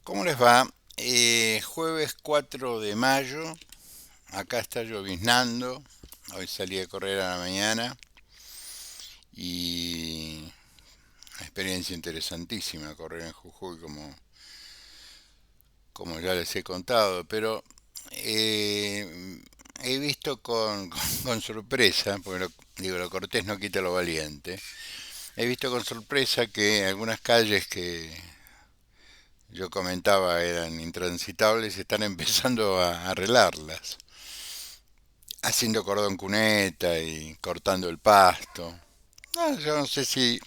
¿Cómo les va? Jueves 4 de mayo, acá está lloviznando, hoy salí a correr a la mañana y una experiencia interesantísima correr en Jujuy como ya les he contado, pero he visto con sorpresa, porque digo, lo cortés no quita lo valiente, he visto con sorpresa que algunas calles que yo comentaba eran intransitables están empezando a arreglarlas, haciendo cordón cuneta y cortando el pasto. No, yo no sé si,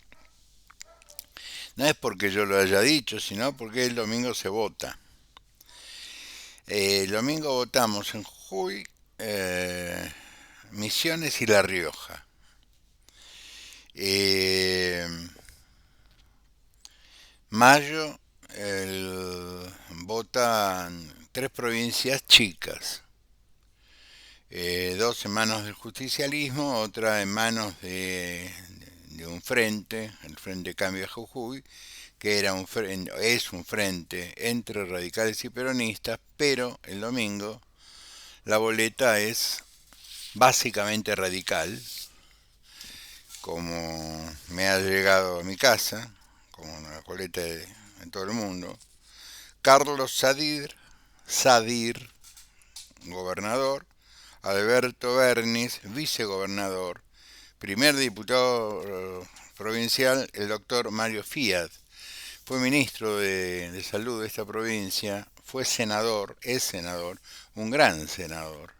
no es porque yo lo haya dicho, sino porque el domingo se vota. El domingo votamos en Jujuy, eh, Misiones y La Rioja. Eh, Mayo votan tres provincias chicas, dos en manos del justicialismo, otra en manos de un frente, el Frente Cambio Jujuy, que es un frente entre radicales y peronistas, pero el domingo la boleta es básicamente radical, como me ha llegado a mi casa, como una boleta en todo el mundo. Carlos Sadir, gobernador, Alberto Bernis, vicegobernador, primer diputado provincial, el doctor Mario Fiat, fue ministro de Salud de esta provincia, fue senador, es senador, un gran senador.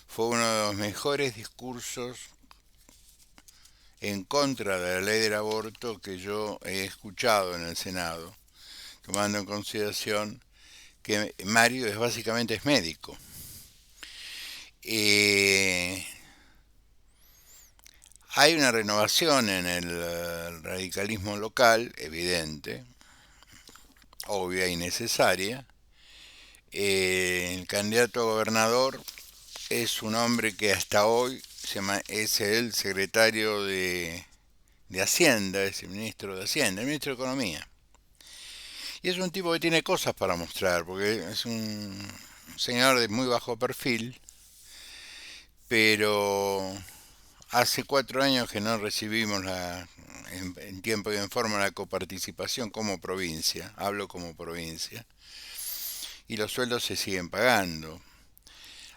Fue uno de los mejores discursos en contra de la ley del aborto que yo he escuchado en el Senado, tomando en consideración que Mario es médico. Eh, Hay una renovación en el radicalismo local, evidente, obvia y necesaria. El candidato a gobernador es un hombre que hasta hoy es el secretario de Hacienda, es el ministro de Hacienda, el ministro de Economía. Y es un tipo que tiene cosas para mostrar, porque es un señor de muy bajo perfil, pero hace 4 años que no recibimos en tiempo y en forma la coparticipación como provincia, hablo como provincia, y los sueldos se siguen pagando.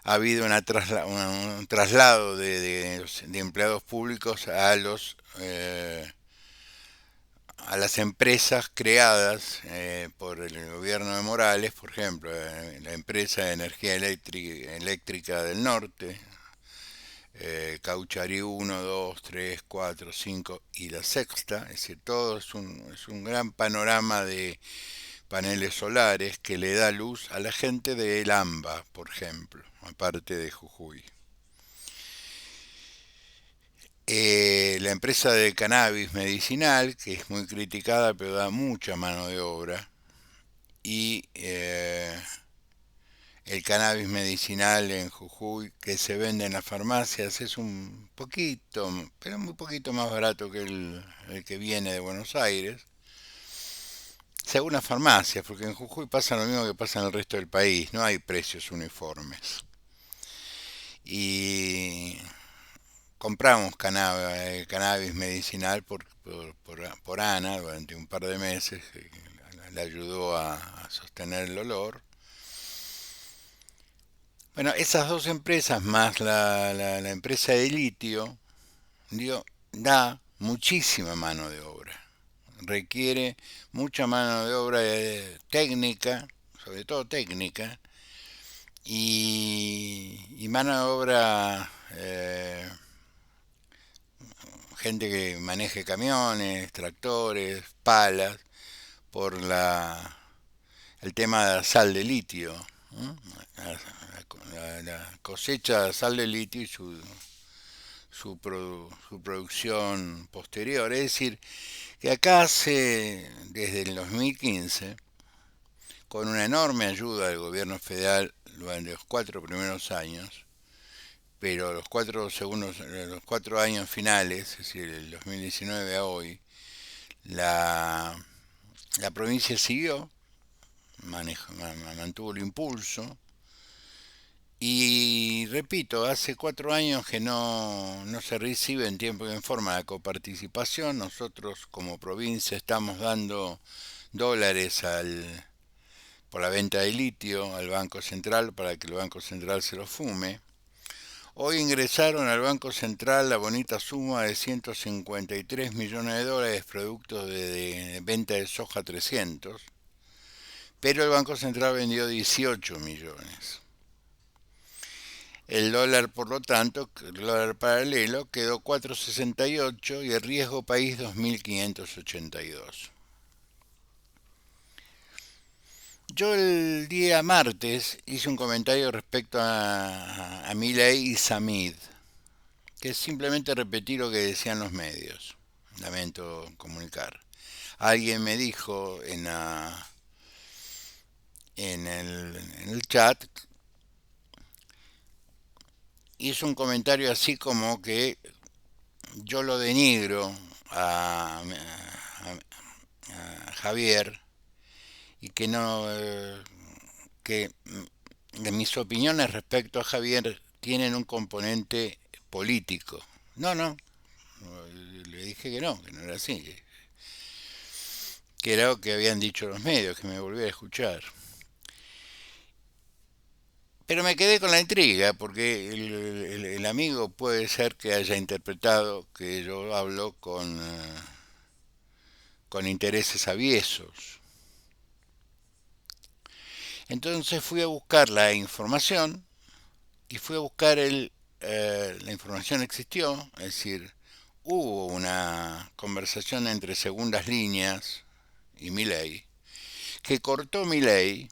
Ha habido un traslado de empleados públicos a las empresas creadas por el gobierno de Morales, por ejemplo, la empresa de energía eléctrica del norte, Cauchari 1, 2, 3, 4, 5 y la sexta, es decir, todo es un gran panorama de paneles solares que le da luz a la gente de El Amba, por ejemplo, aparte de Jujuy. La empresa de cannabis medicinal, que es muy criticada pero da mucha mano de obra, y el cannabis medicinal en Jujuy que se vende en las farmacias es un poquito, pero muy poquito más barato que el que viene de Buenos Aires, según las farmacias, porque en Jujuy pasa lo mismo que pasa en el resto del país, no hay precios uniformes. Y compramos cannabis medicinal por Ana durante un par de meses, que le ayudó a sostener el olor. Bueno, esas dos empresas más la empresa de litio da muchísima mano de obra. Requiere mucha mano de obra técnica, sobre todo técnica, y mano de obra, gente que maneje camiones, tractores, palas, por el tema de la sal de litio, ¿no? La cosecha de sal de litio y su producción posterior. Es decir, que acá desde el 2015, con una enorme ayuda del gobierno federal durante los 4 primeros años, pero los 4 años finales, es decir, el 2019 a hoy, la, la provincia siguió mantuvo el impulso. Y repito, hace 4 años que no se recibe en tiempo y en forma la coparticipación. Nosotros como provincia estamos dando dólares por la venta de litio al Banco Central para que el Banco Central se lo fume. Hoy ingresaron al Banco Central la bonita suma de 153 millones de dólares producto de venta de soja 300, pero el Banco Central vendió 18 millones. El dólar, por lo tanto, el dólar paralelo quedó 4,68 y el riesgo país 2.582. Yo el día martes hice un comentario respecto a Milei y Samid, que es simplemente repetir lo que decían los medios. Lamento comunicar. Alguien me dijo en el chat, hizo un comentario así como que yo lo denigro a Javier y que no que mis opiniones respecto a Javier tienen un componente político. No, no, le dije que no era así, que era lo que habían dicho los medios, que me volviera a escuchar. Pero me quedé con la intriga, porque el amigo puede ser que haya interpretado que yo hablo con intereses aviesos. Entonces fui a buscar la información y fui a buscar la información existió, es decir, hubo una conversación entre segundas líneas y Milei, que cortó Milei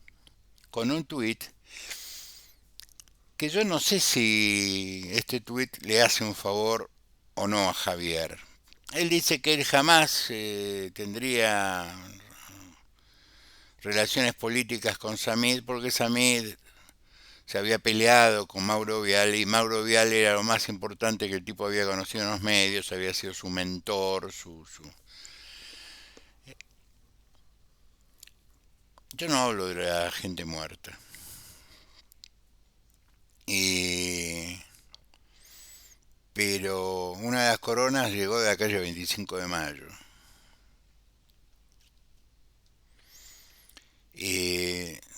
con un tuit que yo no sé si este tuit le hace un favor o no a Javier. Él dice que él jamás tendría relaciones políticas con Samid porque Samid se había peleado con Mauro Viale y Mauro Viale era lo más importante que el tipo había conocido en los medios, había sido su mentor, Yo no hablo de la gente muerta. Y... Pero una de las coronas llegó de la calle 25 de Mayo.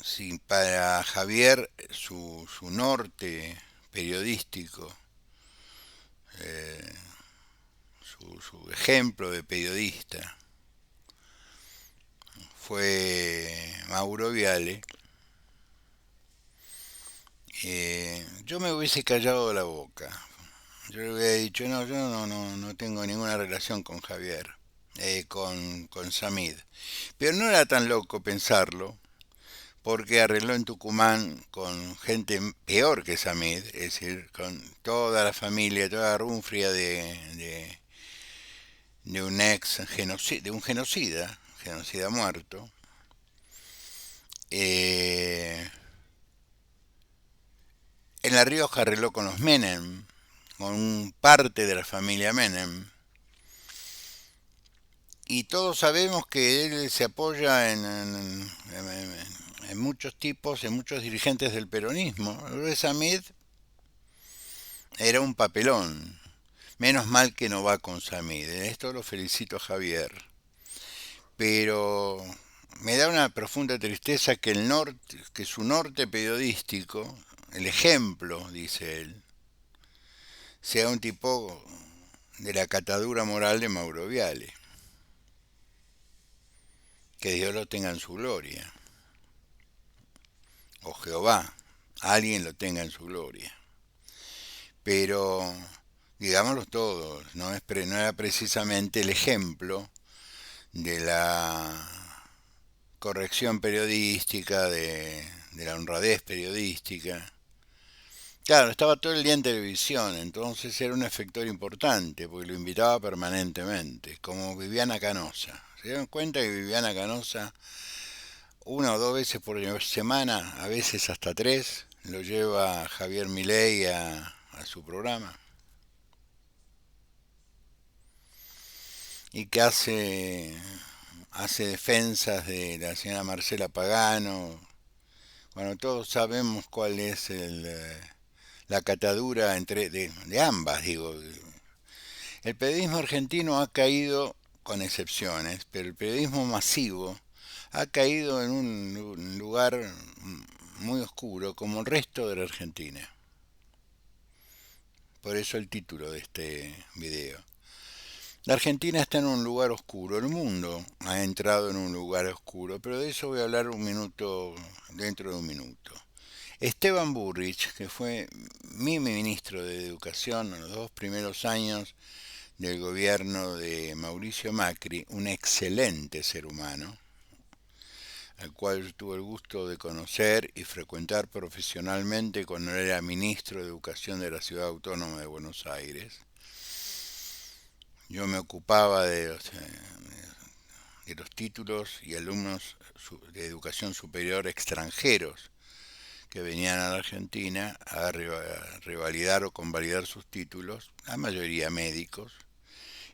Sí, para Javier, su norte periodístico, eh, su ejemplo de periodista, fue Mauro Viale. Yo me hubiese callado la boca. Yo le hubiera dicho, no, yo no tengo ninguna relación con Javier, con Samid. Pero no era tan loco pensarlo, porque arregló en Tucumán con gente peor que Samid, es decir, con toda la familia, toda la runfria de un de un genocida muerto. Eh, en La Rioja arregló con los Menem, con parte de la familia Menem, y todos sabemos que él se apoya en muchos tipos, en muchos dirigentes del peronismo. Luis Samid era un papelón. Menos mal que no va con Samid. En esto lo felicito a Javier. Pero me da una profunda tristeza que que su norte periodístico, el ejemplo, dice él, sea un tipo de la catadura moral de Mauro Viale. Que Dios lo tenga en su gloria. O Jehová, alguien lo tenga en su gloria. Pero, digámoslo todos, no era precisamente el ejemplo de la corrección periodística, de la honradez periodística. Claro, estaba todo el día en televisión, entonces era un efector importante, porque lo invitaba permanentemente, como Viviana Canosa. ¿Se dieron cuenta que Viviana Canosa, una o dos veces por semana, a veces hasta tres, lo lleva Javier Milei a su programa? Y que hace defensas de la señora Marcela Pagano. Bueno, todos sabemos cuál es la catadura de ambas, digo. El periodismo argentino ha caído, con excepciones, pero el periodismo masivo ha caído en un lugar muy oscuro, como el resto de la Argentina. Por eso el título de este video. La Argentina está en un lugar oscuro, el mundo ha entrado en un lugar oscuro, pero de eso voy a hablar dentro de un minuto. Esteban Burrich, que fue mi ministro de Educación en los 2 primeros años del gobierno de Mauricio Macri, un excelente ser humano, al cual tuve el gusto de conocer y frecuentar profesionalmente cuando era ministro de Educación de la Ciudad Autónoma de Buenos Aires. Yo me ocupaba de los títulos y alumnos de educación superior extranjeros que venían a la Argentina a revalidar o convalidar sus títulos, la mayoría médicos,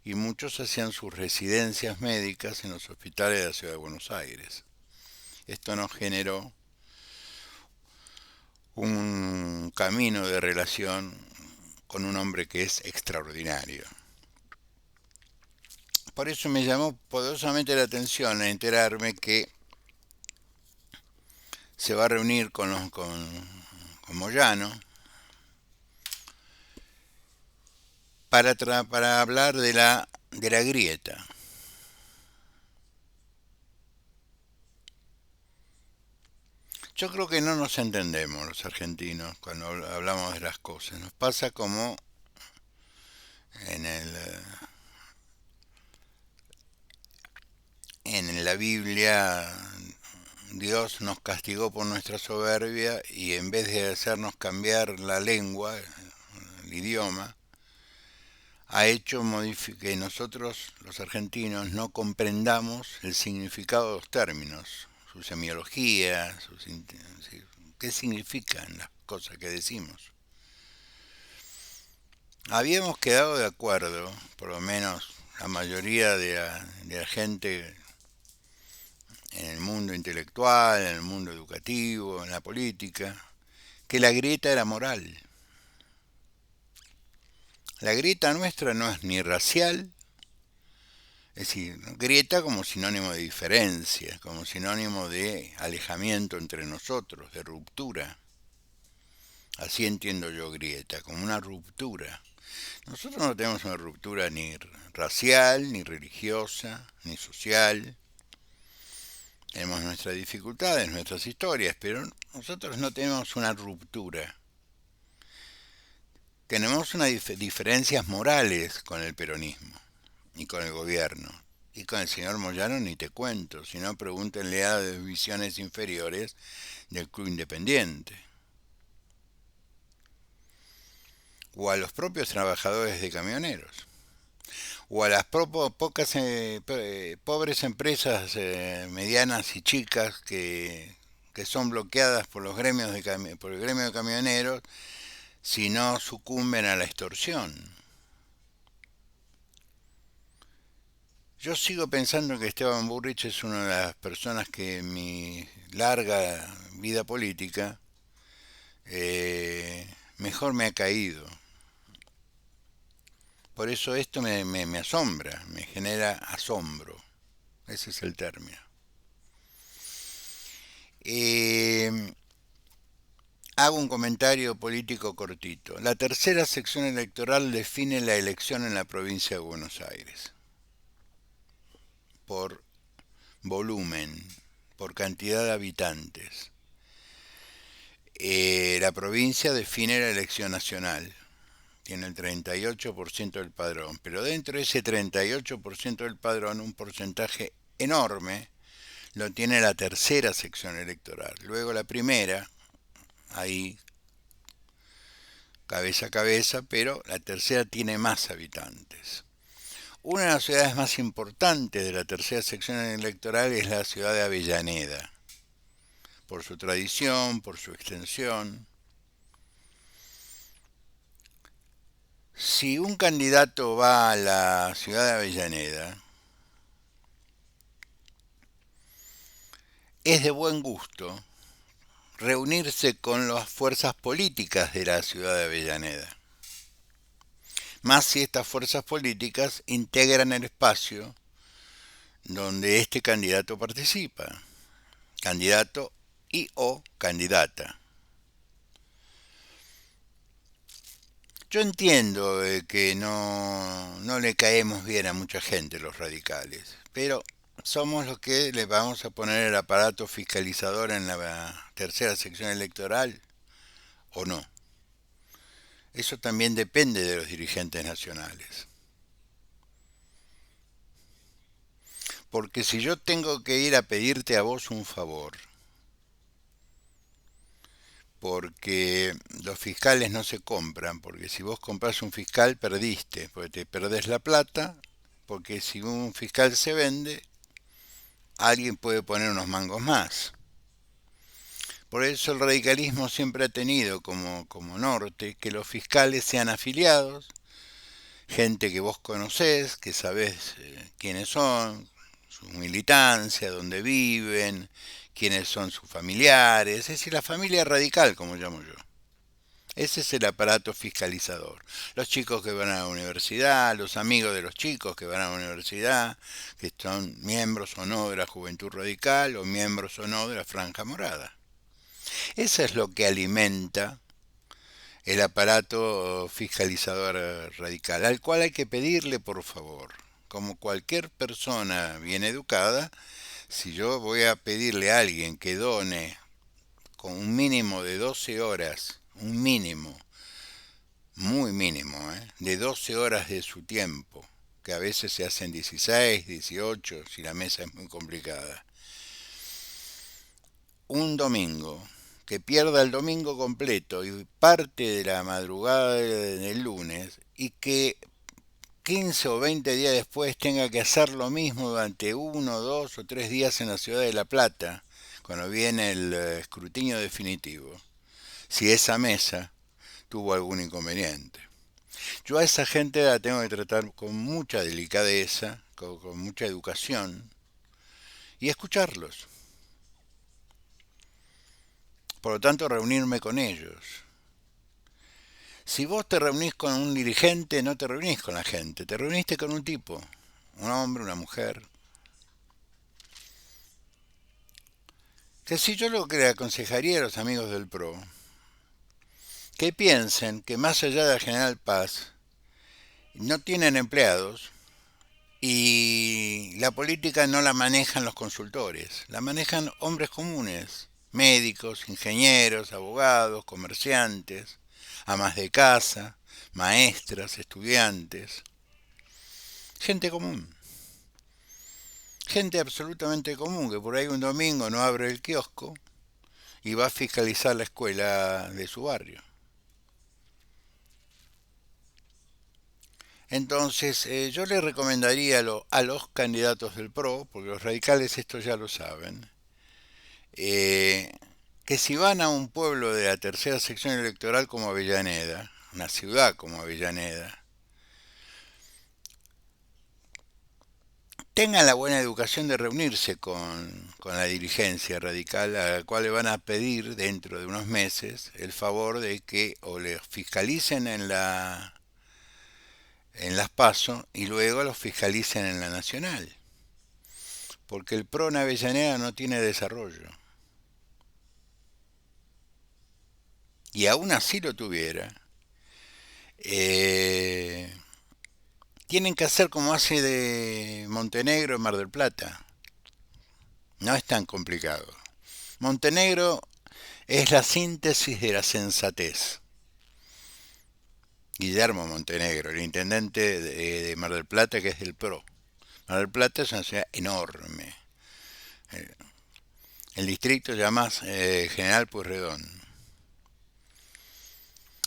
y muchos hacían sus residencias médicas en los hospitales de la Ciudad de Buenos Aires. Esto nos generó un camino de relación con un hombre que es extraordinario. Por eso me llamó poderosamente la atención enterarme que se va a reunir con Moyano para hablar de la grieta. Yo creo que no nos entendemos los argentinos cuando hablamos de las cosas. Nos pasa como en en la Biblia. Dios nos castigó por nuestra soberbia y en vez de hacernos cambiar la lengua, el idioma, ha hecho que nosotros, los argentinos, no comprendamos el significado de los términos, su semiología, qué significan las cosas que decimos. Habíamos quedado de acuerdo, por lo menos la mayoría de la gente en el mundo intelectual, en el mundo educativo, en la política, que la grieta era moral. La grieta nuestra no es ni racial, es decir, grieta como sinónimo de diferencia, como sinónimo de alejamiento entre nosotros, de ruptura. Así entiendo yo grieta, como una ruptura. Nosotros no tenemos una ruptura ni racial, ni religiosa, ni social. Tenemos nuestras dificultades, nuestras historias, pero nosotros no tenemos una ruptura. Tenemos diferencias morales con el peronismo y con el gobierno. Y con el señor Moyano ni te cuento, si no pregúntenle a divisiones inferiores del Club Independiente. O a los propios trabajadores de camioneros. O a las pocas pobres empresas medianas y chicas que son bloqueadas por los por el gremio de camioneros si no sucumben a la extorsión. Yo sigo pensando que Esteban Burrich es una de las personas que en mi larga vida política mejor me ha caído. Por eso esto me asombra, me genera asombro. Ese es el término. Hago un comentario político cortito. La tercera sección electoral define la elección en la provincia de Buenos Aires. Por volumen, por cantidad de habitantes. La provincia define la elección nacional. Tiene el 38% del padrón. Pero dentro de ese 38% del padrón, un porcentaje enorme lo tiene la tercera sección electoral. Luego la primera, ahí cabeza a cabeza, pero la tercera tiene más habitantes. Una de las ciudades más importantes de la tercera sección electoral es la ciudad de Avellaneda, por su tradición, por su extensión. Si un candidato va a la ciudad de Avellaneda, es de buen gusto reunirse con las fuerzas políticas de la ciudad de Avellaneda, más si estas fuerzas políticas integran el espacio donde este candidato participa, candidato y o candidata. Yo entiendo que no le caemos bien a mucha gente los radicales, pero somos los que le vamos a poner el aparato fiscalizador en la tercera sección electoral o no. Eso también depende de los dirigentes nacionales. Porque si yo tengo que ir a pedirte a vos un favor, porque los fiscales no se compran, porque si vos compras un fiscal perdiste, porque te perdés la plata, porque si un fiscal se vende, alguien puede poner unos mangos más. Por eso el radicalismo siempre ha tenido como norte que los fiscales sean afiliados, gente que vos conocés, que sabés quiénes son, su militancia, dónde viven, quiénes son sus familiares, es decir, la familia radical, como llamo yo. Ese es el aparato fiscalizador. Los chicos que van a la universidad, los amigos de los chicos que van a la universidad, que son miembros o no de la Juventud Radical o miembros o no de la Franja Morada. Eso es lo que alimenta el aparato fiscalizador radical, al cual hay que pedirle por favor, como cualquier persona bien educada, si yo voy a pedirle a alguien que done con un mínimo de 12 horas, un mínimo, muy mínimo, de 12 horas de su tiempo, que a veces se hacen 16, 18, si la mesa es muy complicada, un domingo, que pierda el domingo completo y parte de la madrugada del lunes y que 15 o 20 días después tenga que hacer lo mismo durante 1, 2 o 3 días en la ciudad de La Plata, cuando viene el escrutinio definitivo, si esa mesa tuvo algún inconveniente. Yo a esa gente la tengo que tratar con mucha delicadeza, con mucha educación y escucharlos. Por lo tanto, reunirme con ellos. Si vos te reunís con un dirigente, no te reunís con la gente, te reuniste con un tipo, un hombre, una mujer. Que si yo lo que le aconsejaría a los amigos del PRO, que piensen que más allá de General Paz, no tienen empleados y la política no la manejan los consultores, la manejan hombres comunes, médicos, ingenieros, abogados, comerciantes, amas de casa, maestras, estudiantes, gente común. Gente absolutamente común que por ahí un domingo no abre el kiosco y va a fiscalizar la escuela de su barrio. Entonces, yo le recomendaría a los candidatos del PRO, porque los radicales esto ya lo saben, eh, que si van a un pueblo de la tercera sección electoral como Avellaneda, una ciudad como Avellaneda, tengan la buena educación de reunirse con la dirigencia radical, a la cual le van a pedir dentro de unos meses el favor de que o le fiscalicen en las PASO y luego los fiscalicen en la nacional. Porque el PRO en Avellaneda no tiene desarrollo. Y aún así lo tuviera. eh, Tienen que hacer como hace de Montenegro en Mar del Plata. No es tan complicado. Montenegro es la síntesis de la sensatez. Guillermo Montenegro, el intendente de Mar del Plata, que es del PRO. Mar del Plata es una ciudad enorme. El distrito se llama General Pueyrredón.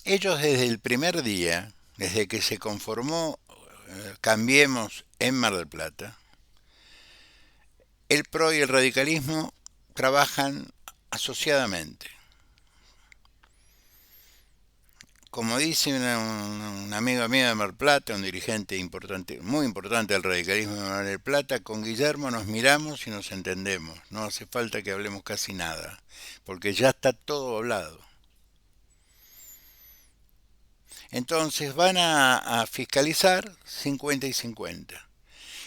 Ellos desde el primer día, desde que se conformó Cambiemos en Mar del Plata, el PRO y el radicalismo trabajan asociadamente, como dice un amigo mío de Mar Plata, un dirigente importante, muy importante del radicalismo de Mar del Plata, con Guillermo nos miramos y nos entendemos. No hace falta que hablemos casi nada, porque ya está todo hablado. Entonces van a fiscalizar 50 y 50.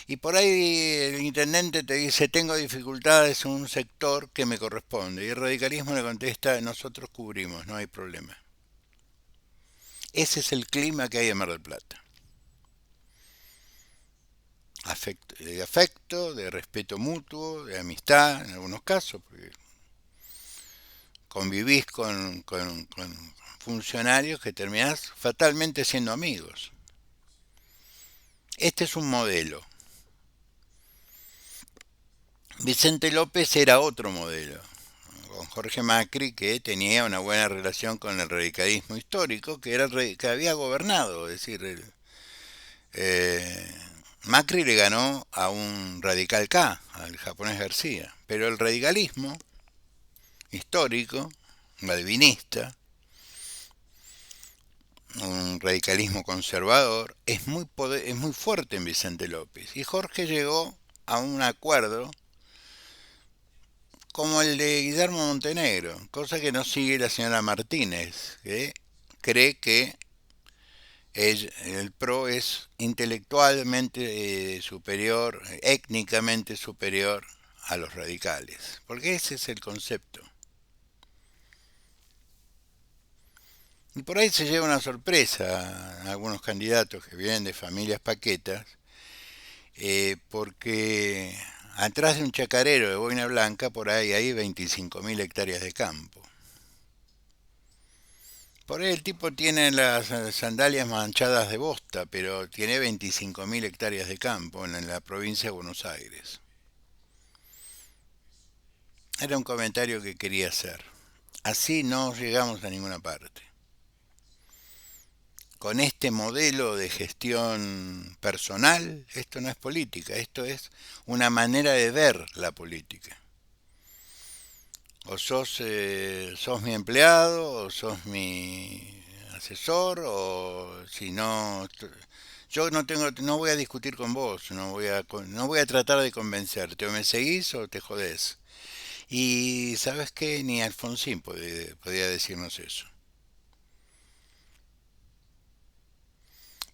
Y por ahí el intendente te dice, tengo dificultades en un sector que me corresponde. Y el radicalismo le contesta, nosotros cubrimos, no hay problema. Ese es el clima que hay en Mar del Plata. De afecto, de respeto mutuo, de amistad en algunos casos, porque convivís con funcionarios que terminás fatalmente siendo amigos. Este es un modelo. Vicente López era otro modelo, con Jorge Macri, que tenía una buena relación con el radicalismo histórico, que, era que había gobernado, es decir, eh, Macri le ganó a un radical K, al japonés García, pero el radicalismo histórico, malvinista, un radicalismo conservador, es muy fuerte en Vicente López. Y Jorge llegó a un acuerdo como el de Guillermo Montenegro, cosa que no sigue la señora Martínez, que cree que el PRO es intelectualmente superior, étnicamente superior a los radicales, porque ese es el concepto. Y por ahí se lleva una sorpresa a algunos candidatos que vienen de familias paquetas, porque atrás de un chacarero de boina blanca, por ahí hay 25.000 hectáreas de campo. Por ahí el tipo tiene las sandalias manchadas de bosta, pero tiene 25.000 hectáreas de campo en la provincia de Buenos Aires. Era un comentario que quería hacer. Así no llegamos a ninguna parte. Con este modelo de gestión personal, esto no es política, esto es una manera de ver la política. O sos mi empleado, o sos mi asesor, o si no, yo no voy a discutir con vos, no voy a tratar de convencerte, o me seguís o te jodés. Y sabes qué, ni Alfonsín podía decirnos eso.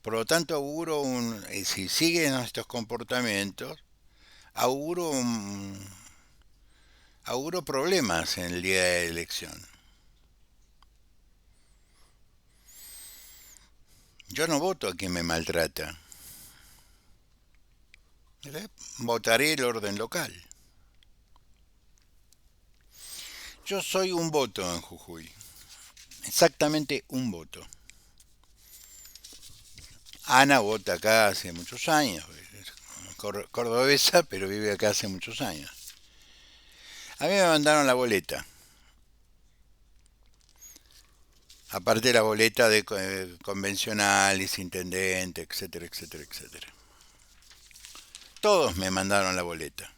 Por lo tanto, si siguen estos comportamientos, auguro, auguro problemas en el día de la elección. Yo no voto a quien me maltrata. Votaré el orden local. Yo soy un voto en Jujuy. Exactamente un voto. Ana vota acá hace muchos años. Cordobesa, pero vive acá hace muchos años. A mí me mandaron la boleta. Aparte de la boleta de convencionales, intendente, etcétera, etcétera, etcétera. Todos me mandaron la boleta.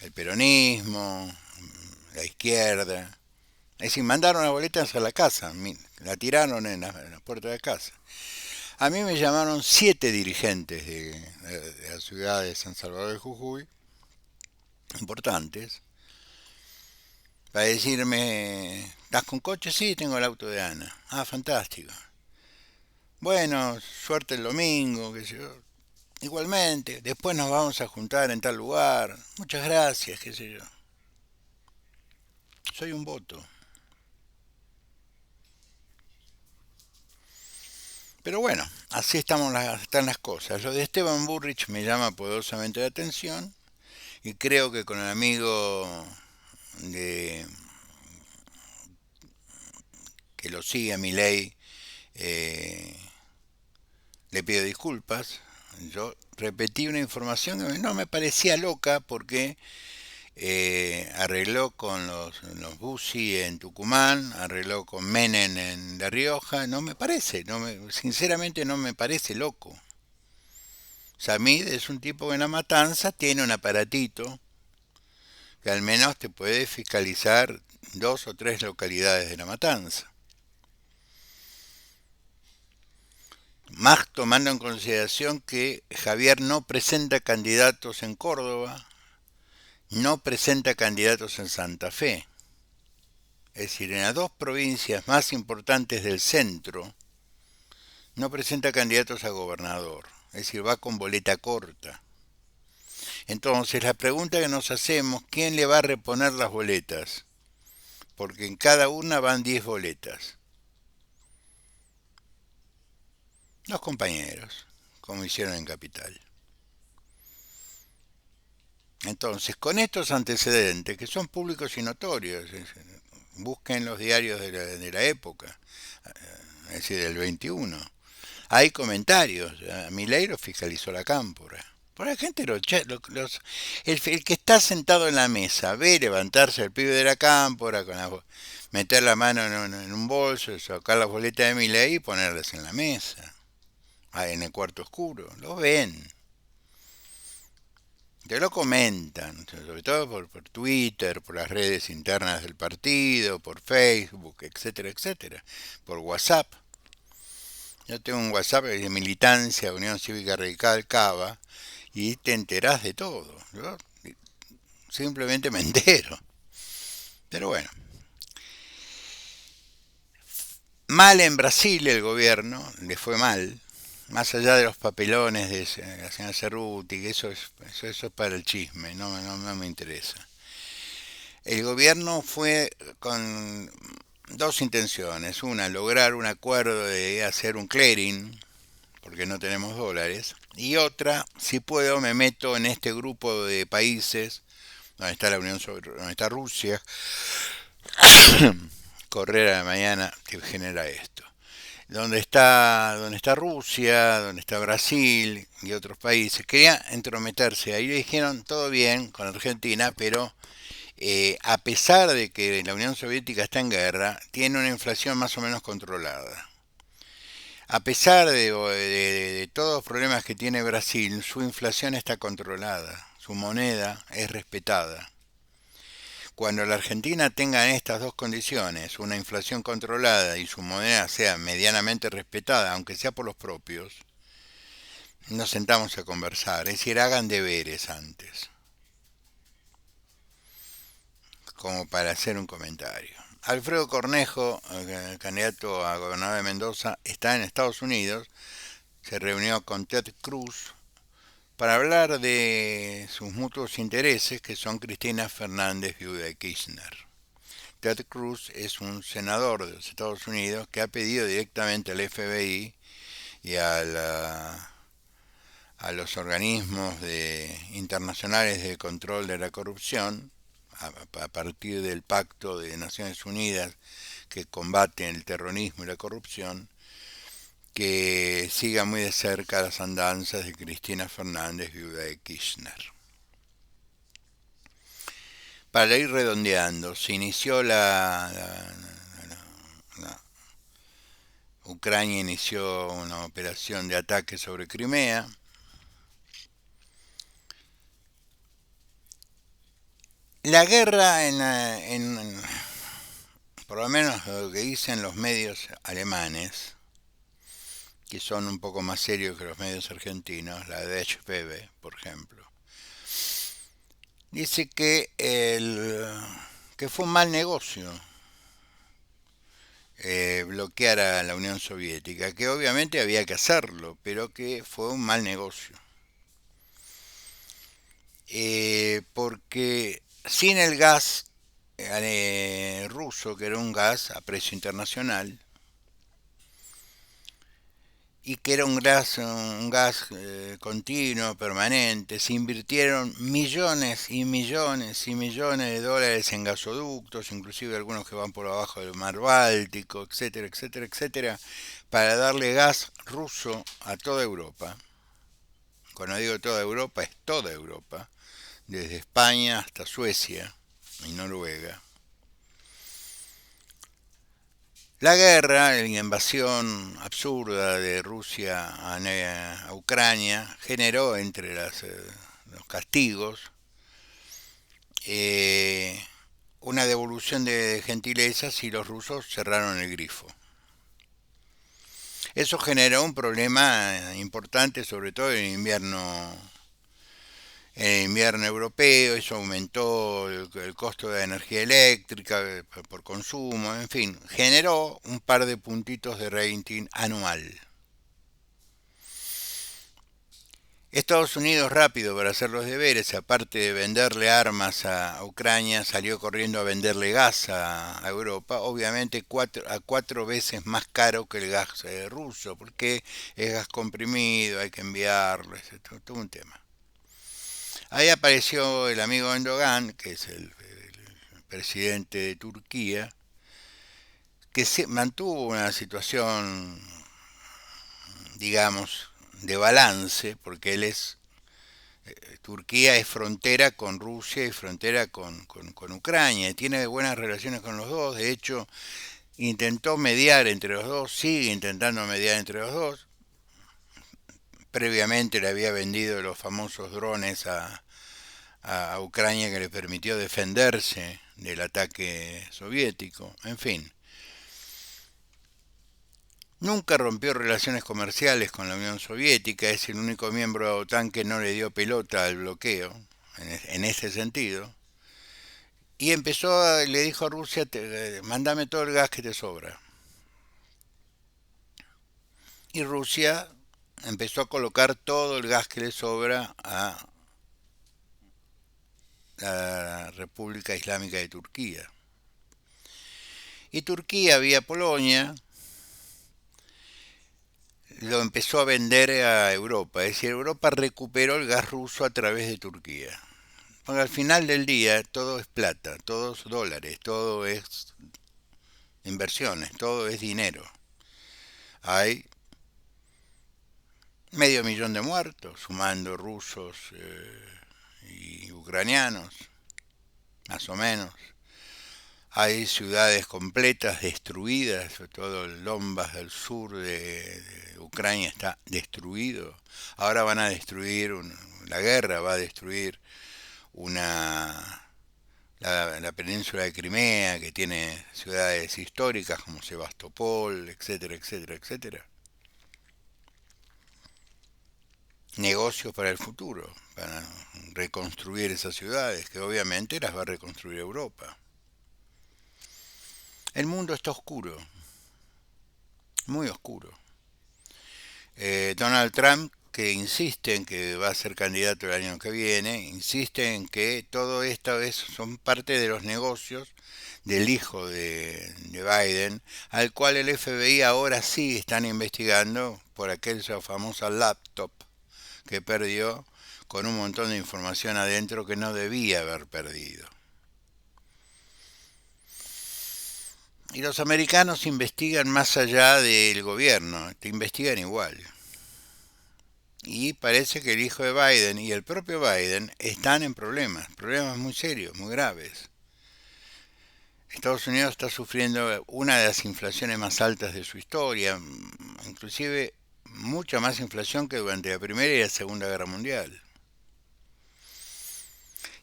El peronismo, la izquierda. Es decir, mandaron la boleta hacia la casa. La tiraron en la puerta de casa. A mí me llamaron 7 dirigentes de la ciudad de San Salvador de Jujuy, importantes, para decirme, ¿estás con coche? Sí, tengo el auto de Ana. Ah, fantástico. Bueno, suerte el domingo, qué sé yo. Igualmente, después nos vamos a juntar en tal lugar. Muchas gracias, qué sé yo. Soy un voto. Pero bueno, así están las cosas. Lo de Esteban Burrich me llama poderosamente la atención y creo que con el amigo de que lo sigue a Milei, eh, le pido disculpas. Yo repetí una información que no me parecía loca porque arregló con los Bussi en Tucumán, arregló con Menem en La Rioja. No me parece, sinceramente no me parece loco. Samid es un tipo que en La Matanza tiene un aparatito que al menos te puede fiscalizar 2 o 3 localidades de La Matanza. más tomando en consideración que Javier no presenta candidatos en Córdoba, no presenta candidatos en Santa Fe. Es decir, en las dos provincias más importantes del centro, no presenta candidatos a gobernador. Es decir, va con boleta corta. Entonces, la pregunta que nos hacemos, ¿quién le va a reponer las boletas? Porque en cada una van 10 boletas. Los compañeros, como hicieron en Capital. Entonces, con estos antecedentes, que son públicos y notorios, busquen los diarios de la época, es decir, del 21, hay comentarios. Milei lo fiscalizó la cámpora. Por la gente, el que está sentado en la mesa ve levantarse el pibe de la cámpora, meter la mano en un bolso, sacar las boletas de Milei y ponerlas en la mesa, en el cuarto oscuro. Lo ven. Te lo comentan, sobre todo por Twitter, por las redes internas del partido, por Facebook, etcétera, etcétera, por WhatsApp. Yo tengo un WhatsApp de Militancia, Unión Cívica Radical, Cava, y te enterás de todo. Yo simplemente me entero. Pero bueno, mal en Brasil el gobierno, le fue mal, más allá de los papelones de la señora Cerruti, que eso es para el chisme, no me interesa. El gobierno fue con dos intenciones. Una, lograr un acuerdo de hacer un clearing, porque no tenemos dólares. Y otra, si puedo, me meto en este grupo de países donde está la Unión Soviética, donde está Rusia, correr a la mañana que genera esto. Donde está Rusia, donde está Brasil y otros países. Quería entrometerse. Ahí le dijeron todo bien con Argentina, pero a pesar de que la Unión Soviética está en guerra, tiene una inflación más o menos controlada. A pesar de todos los problemas que tiene Brasil, su inflación está controlada, su moneda es respetada. Cuando la Argentina tenga estas dos condiciones, una inflación controlada y su moneda sea medianamente respetada, aunque sea por los propios, nos sentamos a conversar. Es decir, hagan deberes antes, como para hacer un comentario. Alfredo Cornejo, candidato a gobernador de Mendoza, está en Estados Unidos. Se reunió con Ted Cruz para hablar de sus mutuos intereses, que son Cristina Fernández, viuda de Kirchner. Ted Cruz es un senador de los Estados Unidos que ha pedido directamente al FBI y a los organismos internacionales de control de la corrupción, a partir del Pacto de Naciones Unidas que combate el terrorismo y la corrupción, que siga muy de cerca las andanzas de Cristina Fernández, viuda de Kirchner. Para ir redondeando, se inició Ucrania inició una operación de ataque sobre Crimea. La guerra, por lo menos lo que dicen los medios alemanes, que son un poco más serios que los medios argentinos, la de HPV, por ejemplo, dice que fue un mal negocio bloquear a la Unión Soviética, que obviamente había que hacerlo, pero que fue un mal negocio. Porque sin el gas ruso, que era un gas a precio internacional, y que era un gas continuo, permanente. Se invirtieron millones y millones y millones de dólares en gasoductos, inclusive algunos que van por abajo del mar Báltico, etcétera, etcétera, etcétera, para darle gas ruso a toda Europa. Cuando digo toda Europa, es toda Europa, desde España hasta Suecia y Noruega. La guerra, la invasión absurda de Rusia a Ucrania, generó entre los castigos eh, una devolución de gentilezas y los rusos cerraron el grifo. Eso generó un problema importante, sobre todo en el invierno europeo. Eso aumentó el costo de la energía eléctrica por consumo, en fin, generó un par de puntitos de rating anual. Estados Unidos, rápido para hacer los deberes, aparte de venderle armas a Ucrania, salió corriendo a venderle gas a Europa, obviamente a 4 veces más caro que el gas ruso, porque es gas comprimido, hay que enviarlo, es todo un tema. Ahí apareció el amigo Erdogan, que es el presidente de Turquía, que mantuvo una situación, digamos, de balance, porque Turquía es frontera con Rusia y frontera con Ucrania, y tiene buenas relaciones con los dos. De hecho, intentó mediar entre los dos, sigue intentando mediar entre los dos. Previamente le había vendido los famosos drones a Ucrania, que le permitió defenderse del ataque soviético. En fin, nunca rompió relaciones comerciales con la Unión Soviética, es el único miembro de la OTAN que no le dio pelota al bloqueo, en ese sentido. Y le dijo a Rusia, mándame todo el gas que te sobra. Y Rusia empezó a colocar todo el gas que le sobra a la República Islámica de Turquía. Y Turquía, vía Polonia, lo empezó a vender a Europa. Es decir, Europa recuperó el gas ruso a través de Turquía. Porque al final del día todo es plata, todo es dólares, todo es inversiones, todo es dinero. Hay 500.000 de muertos, sumando rusos y ucranianos, más o menos. Hay ciudades completas destruidas, sobre todo el Donbass del sur de Ucrania está destruido. Ahora van a destruir, la guerra va a destruir la península de Crimea, que tiene ciudades históricas como Sebastopol, etcétera, etcétera, etcétera. Negocios para el futuro, para reconstruir esas ciudades, que obviamente las va a reconstruir Europa. El mundo está oscuro, muy oscuro. Donald Trump, que insiste en que va a ser candidato el año que viene, insiste en que todo esto son parte de los negocios del hijo de Biden, al cual el FBI ahora sí están investigando por aquella famosa laptop que perdió con un montón de información adentro que no debía haber perdido. Y los americanos investigan más allá del gobierno, te investigan igual. Y parece que el hijo de Biden y el propio Biden están en problemas muy serios, muy graves. Estados Unidos está sufriendo una de las inflaciones más altas de su historia, inclusive mucha más inflación que durante la Primera y la Segunda Guerra Mundial.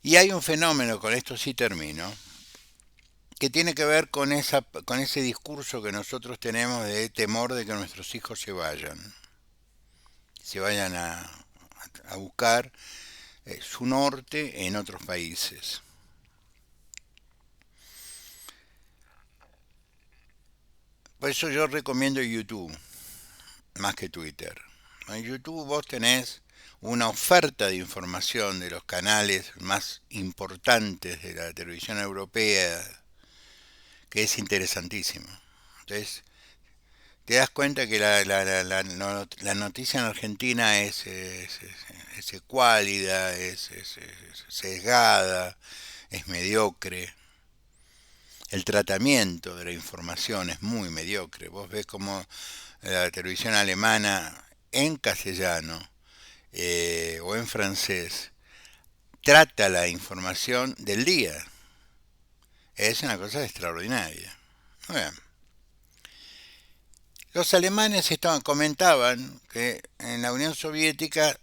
Y hay un fenómeno, con esto sí termino, que tiene que ver con ese discurso que nosotros tenemos de temor de que nuestros hijos se vayan a buscar su norte en otros países. Por eso yo recomiendo YouTube más que Twitter. En YouTube vos tenés una oferta de información de los canales más importantes de la televisión europea que es interesantísimo. Entonces, te das cuenta que la noticia en Argentina es escuálida, es sesgada, es mediocre. El tratamiento de la información es muy mediocre. Vos ves como la televisión alemana en castellano o en francés trata la información del día. Es una cosa extraordinaria. Bueno, los alemanes comentaban que en la Unión Soviética,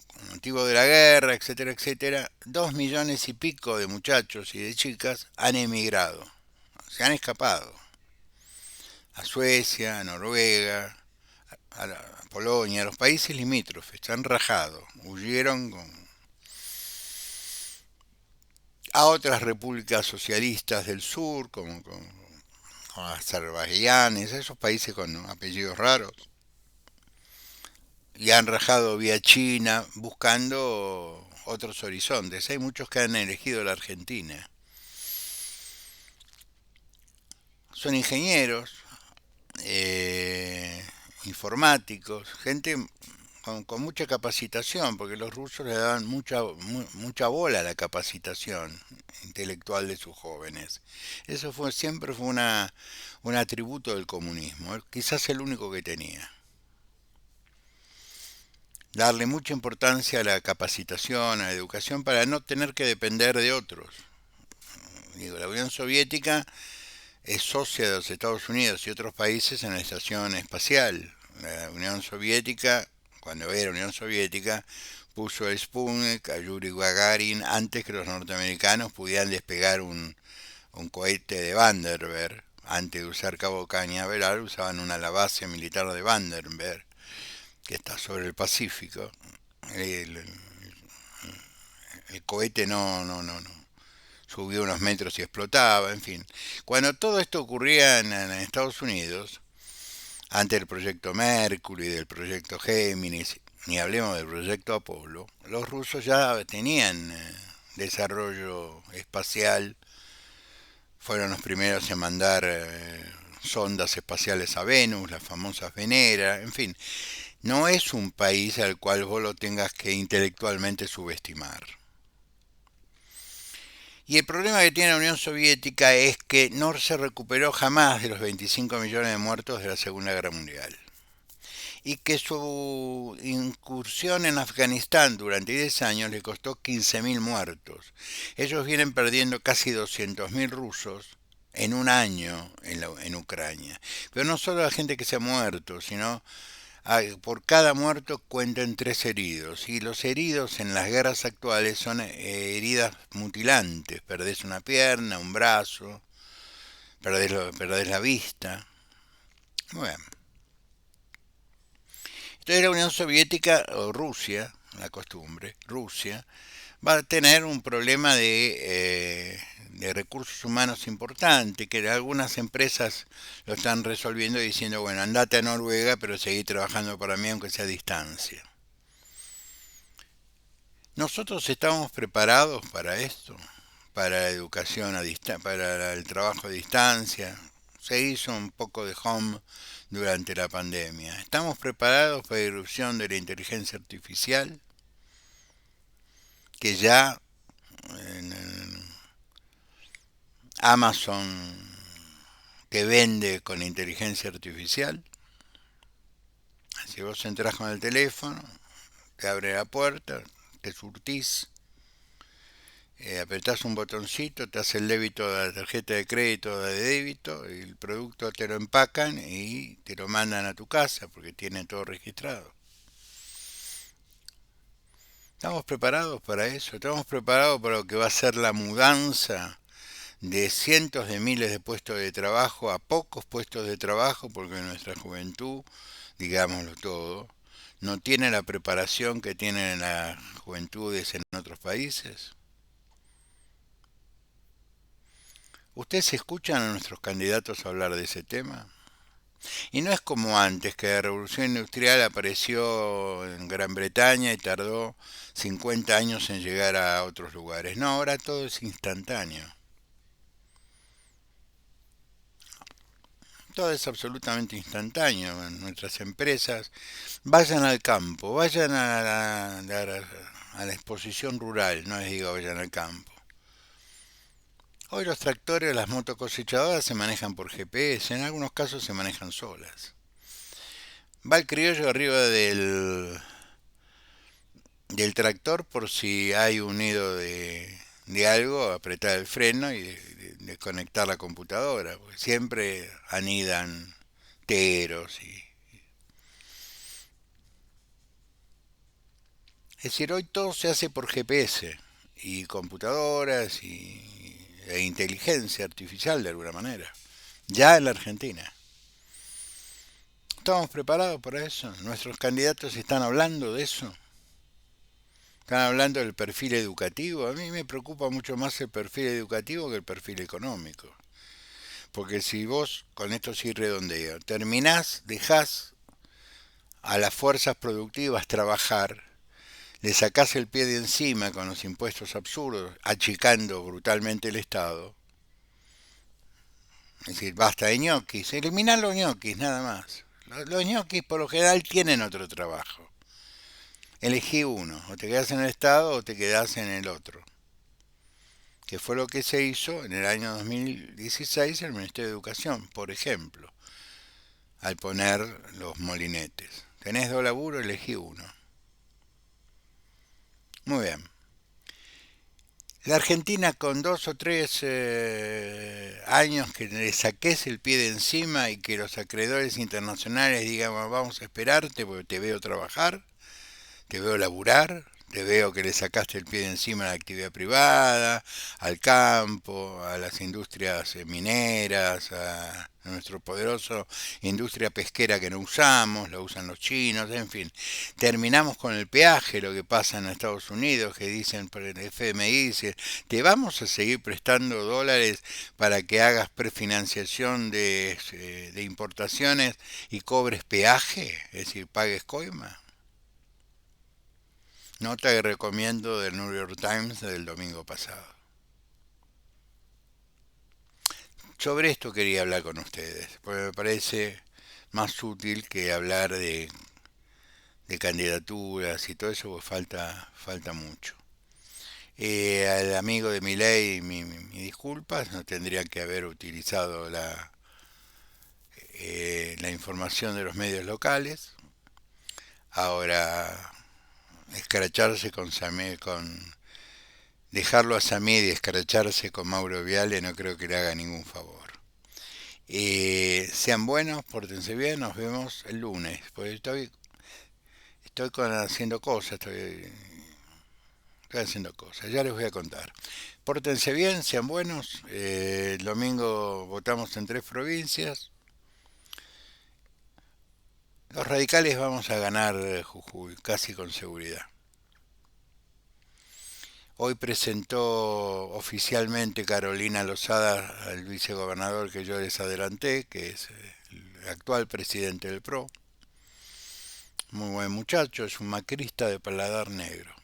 con motivo de la guerra, etcétera, etcétera, 2 millones y pico de muchachos y de chicas han emigrado, se han escapado a Suecia, a Noruega, Polonia, los países limítrofes, se han rajado, huyeron a otras repúblicas socialistas del sur, como Azerbaiyán, esos países con apellidos raros, y han rajado vía China buscando otros horizontes. Hay muchos que han elegido la Argentina. Son ingenieros, eh, informáticos, gente con mucha capacitación, porque los rusos le daban mucha bola a la capacitación intelectual de sus jóvenes. Eso siempre fue un atributo del comunismo, quizás el único que tenía. Darle mucha importancia a la capacitación, a la educación, para no tener que depender de otros. Digo, la Unión Soviética es socia de los Estados Unidos y otros países en la estación espacial. La Unión Soviética, cuando era Unión Soviética, puso el Sputnik a Yuri Gagarin antes que los norteamericanos pudieran despegar un cohete de Vandenberg. Antes de usar Cabo Cañaveral usaban la base militar de Vandenberg, que está sobre el Pacífico. El, el cohete no subió unos metros y explotaba, en fin. Cuando todo esto ocurría en Estados Unidos, antes del proyecto Mercury, del proyecto Géminis, ni hablemos del proyecto Apolo, los rusos ya tenían desarrollo espacial, fueron los primeros en mandar sondas espaciales a Venus, las famosas Venera, en fin, no es un país al cual vos lo tengas que intelectualmente subestimar. Y el problema que tiene la Unión Soviética es que no se recuperó jamás de los 25 millones de muertos de la Segunda Guerra Mundial. Y que su incursión en Afganistán durante 10 años le costó 15.000 muertos. Ellos vienen perdiendo casi 200.000 rusos en un año en Ucrania. Pero no solo la gente que se ha muerto, sino por cada muerto cuentan 3 heridos. Y los heridos en las guerras actuales son heridas mutilantes. Perdés una pierna, un brazo, perdés la vista. Bueno. Entonces la Unión Soviética, o Rusia, la costumbre, Rusia, va a tener un problema de recursos humanos importante, que algunas empresas lo están resolviendo diciendo, bueno, andate a Noruega, pero seguí trabajando para mí aunque sea a distancia. Nosotros estamos preparados para esto, para la educación a distancia, para el trabajo a distancia. Se hizo un poco de home durante la pandemia. ¿Estamos preparados para la irrupción de la inteligencia artificial? Que ya en Amazon te vende con inteligencia artificial. Si vos entras con el teléfono, te abre la puerta, te surtís, apretás un botoncito, te hace el débito de la tarjeta de crédito o de débito, y el producto te lo empacan y te lo mandan a tu casa porque tienen todo registrado. ¿Estamos preparados para eso? ¿Estamos preparados para lo que va a ser la mudanza de cientos de miles de puestos de trabajo a pocos puestos de trabajo? Porque nuestra juventud, digámoslo todo, no tiene la preparación que tienen las juventudes en otros países. ¿Ustedes escuchan a nuestros candidatos hablar de ese tema? Y no es como antes, que la revolución industrial apareció en Gran Bretaña y tardó 50 años en llegar a otros lugares. No, ahora todo es instantáneo. Todo es absolutamente instantáneo en nuestras empresas. Vayan al campo, vayan a la exposición rural, no les digo vayan al campo. Hoy los tractores, las motocosechadoras se manejan por GPS, en algunos casos se manejan solas. Va el criollo arriba del tractor por si hay un nido de algo, apretar el freno y desconectar la computadora, porque siempre anidan teros es decir, hoy todo se hace por GPS y computadoras e inteligencia artificial de alguna manera, ya en la Argentina. estamos preparados para eso. Nuestros candidatos están hablando de eso. Están hablando del perfil educativo. A mí me preocupa mucho más el perfil educativo que el perfil económico. Porque si vos, con esto sí redondeo, terminás, dejás a las fuerzas productivas trabajar, le sacás el pie de encima con los impuestos absurdos, achicando brutalmente el Estado. Es decir, basta de ñoquis, eliminar los ñoquis nada más. Los ñoquis por lo general tienen otro trabajo. Elegí uno, o te quedás en el Estado o te quedás en el otro. Que fue lo que se hizo en el año 2016 en el Ministerio de Educación, por ejemplo, al poner los molinetes. Tenés dos laburos, elegí uno. Muy bien. La Argentina con 2 o 3 años que le saques el pie de encima y que los acreedores internacionales digan: vamos a esperarte porque te veo trabajar, te veo laburar, te veo que le sacaste el pie de encima a la actividad privada, al campo, a las industrias mineras, a nuestro poderoso industria pesquera que no usamos, la usan los chinos, en fin. Terminamos con el peaje, lo que pasa en Estados Unidos, que dicen por el FMI, dice: te vamos a seguir prestando dólares para que hagas prefinanciación de importaciones y cobres peaje, es decir, pagues coima. Nota que recomiendo del New York Times del domingo pasado. Sobre esto quería hablar con ustedes, porque me parece más útil que hablar de candidaturas y todo eso, pues falta mucho. Al amigo de Milei, mis disculpas, no tendría que haber utilizado la información de los medios locales. Ahora, escracharse con dejarlo a Samir y escracharse con Mauro Viale no creo que le haga ningún favor. Sean buenos, pórtense bien, nos vemos el lunes. Pues estoy haciendo cosas, estoy haciendo cosas, ya les voy a contar. Pórtense bien, sean buenos. El domingo votamos en 3 provincias. Los radicales vamos a ganar Jujuy, casi con seguridad. Hoy presentó oficialmente Carolina Lozada al vicegobernador que yo les adelanté, que es el actual presidente del PRO. Muy buen muchacho, es un macrista de paladar negro.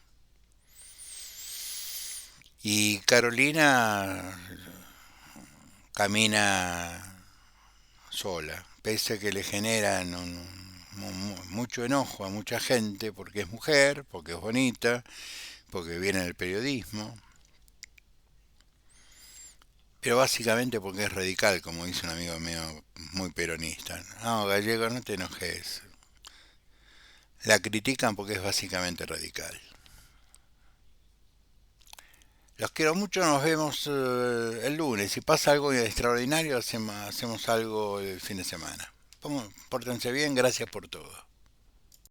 Y Carolina camina sola, pese a que le generan mucho enojo a mucha gente porque es mujer, porque es bonita, porque viene del periodismo, pero básicamente porque es radical, como dice un amigo mío muy peronista. No, Gallego, no te enojes. La critican porque es básicamente radical. Los quiero mucho, nos vemos el lunes. Si pasa algo extraordinario, hacemos algo el fin de semana. Pórtense bien, gracias por todo.